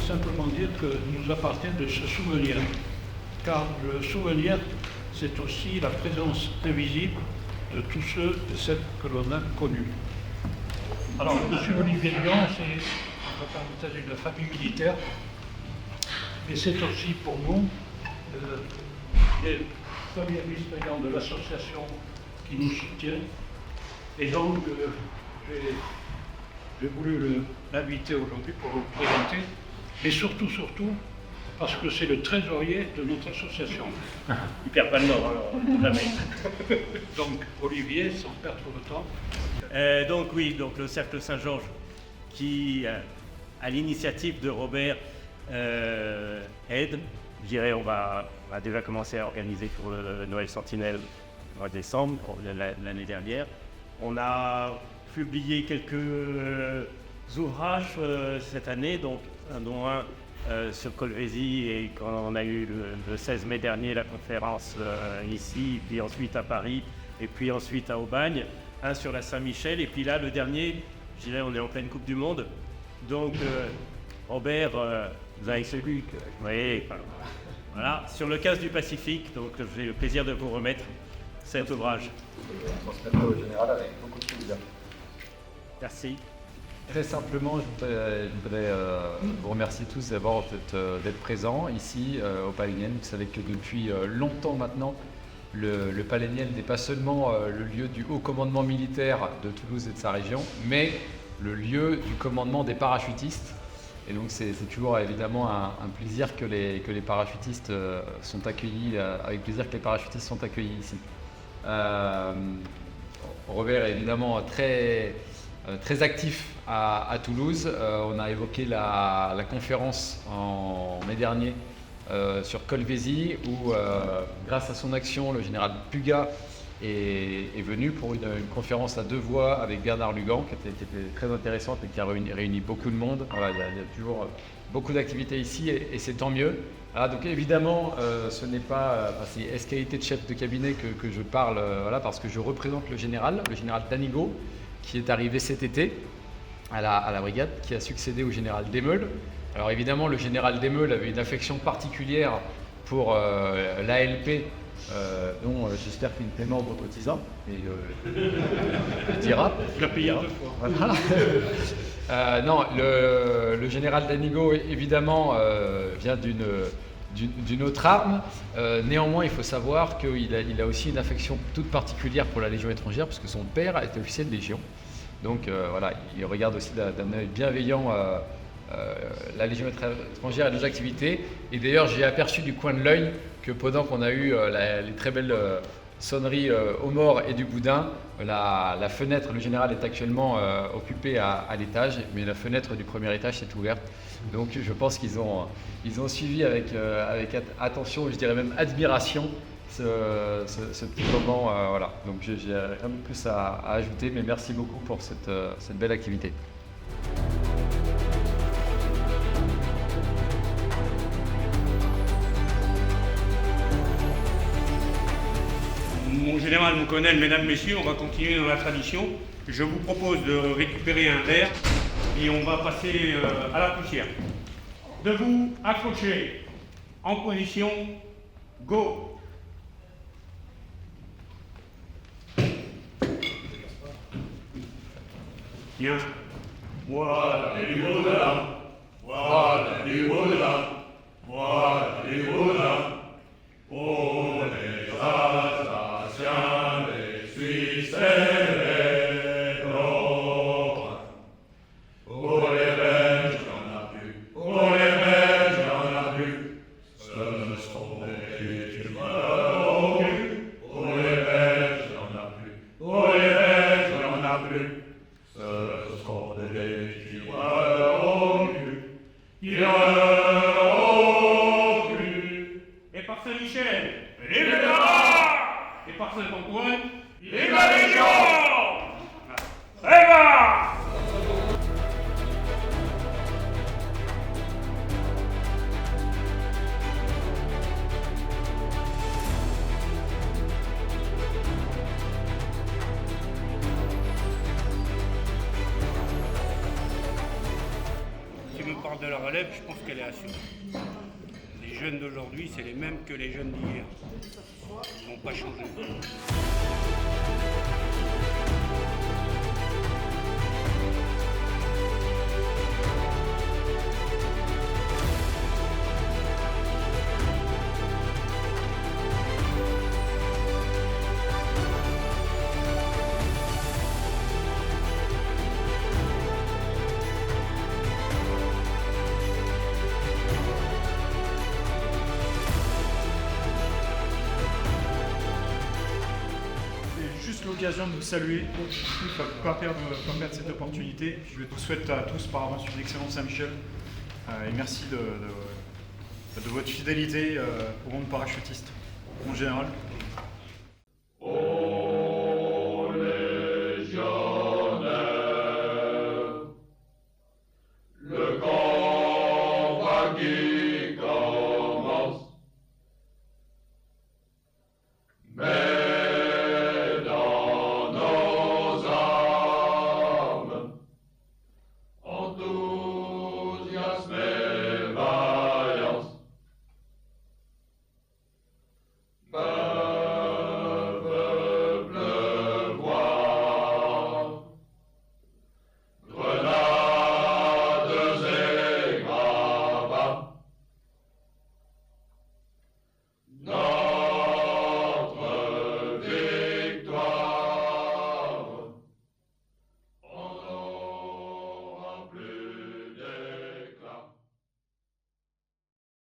simplement dire que nous appartient de se souvenir, car le souvenir, c'est aussi la présence invisible de tous ceux et celles que l'on a connus. Alors, M. Olivier Lyon, il s'agit de la famille militaire, mais c'est aussi pour nous le premier vice-président de l'association qui nous soutient. Et donc, j'ai voulu l'inviter aujourd'hui pour vous présenter, mais surtout, parce que c'est le trésorier de notre association. Il ne perd pas le nord, alors, jamais. Donc, Olivier, sans perdre de temps. Donc le Cercle Saint-Georges, qui, à l'initiative de Robert, aide. Je dirais, on va déjà commencer à organiser pour le Noël Sentinelle en décembre, l'année dernière. On a publié quelques ouvrages cette année, dont un sur Colvézi, et quand on a eu le 16 mai dernier la conférence ici, puis ensuite à Paris, et puis ensuite à Aubagne, un sur la Saint-Michel, et puis là le dernier, je dirais, on est en pleine Coupe du Monde, donc Robert, vous avez celui que vous voyez, voilà, sur le casse du Pacifique, donc j'ai le plaisir de vous remettre cet ouvrage. On se mettra au général avec beaucoup de plaisir. Merci. Très simplement, je voudrais vous remercier tous d'abord d'être présents ici au Palais Niel. Vous savez que depuis longtemps maintenant, le Palais Niel n'est pas seulement le lieu du haut commandement militaire de Toulouse et de sa région, mais le lieu du commandement des parachutistes. Et donc c'est toujours évidemment un plaisir que les parachutistes sont accueillis, avec plaisir que les parachutistes sont accueillis ici. Robert est évidemment très actif à Toulouse. On a évoqué la conférence en mai dernier sur Colvézi, où grâce à son action, le général Puga est venu pour une conférence à 2 voix avec Bernard Lugan, qui était très intéressante et qui a réuni beaucoup de monde. Voilà, il y a toujours beaucoup d'activités ici et c'est tant mieux. Voilà, donc évidemment, ce n'est pas c'est qualité de chef de cabinet que je parle, voilà, parce que je représente le général Danigo, qui est arrivé cet été à la brigade, qui a succédé au général Desmeules. Alors évidemment, le général Desmeules avait une affection particulière pour l'ALP, dont j'espère qu'il est membre cotisant, et le dira. Je l'ai payé 2 fois. Voilà. Non, le général Danigo, évidemment, vient d'une autre arme. Néanmoins, il faut savoir qu'il a aussi une affection toute particulière pour la Légion étrangère, parce que son père était officier de Légion. Donc voilà, il regarde aussi d'un œil bienveillant la Légion étrangère et nos activités. Et d'ailleurs, j'ai aperçu du coin de l'œil que pendant qu'on a eu les très belles sonneries au mort et du boudin, la fenêtre, le général est actuellement occupé à l'étage, mais la fenêtre du premier étage s'est ouverte. Donc je pense qu'ils ont suivi avec attention, je dirais même admiration, ce petit moment. Voilà. Donc j'ai rien de plus à ajouter, mais merci beaucoup pour cette belle activité. Mon général, mon colonel, mesdames, messieurs, on va continuer dans la tradition. Je vous propose de récupérer un verre et on va passer à la poussière. Debout, accroché, en position, go. Bien. Voilà les au-delà, voilà les au-delà, voilà les au-delà. Oh les Alsaciens, les Suisses et les Lorrains. Oh les Belges, y'en a plus. Oh les Belges, y'en a plus. Ce sont des tueurs au cul. Oh les Belges, y'en a plus. Oh les Belges, y'en a plus. Ce sont des tueurs au cul. me parle de la relève, je pense qu'elle est assurée. Les jeunes d'aujourd'hui, c'est les mêmes que les jeunes d'hier. Ils n'ont pas changé. Juste l'occasion de vous saluer. Il ne faut pas perdre cette opportunité. Je vous souhaite à tous par avance une excellente Saint-Michel. Et merci de votre fidélité au monde parachutiste en général. Ô légionnaire, le camp va guider.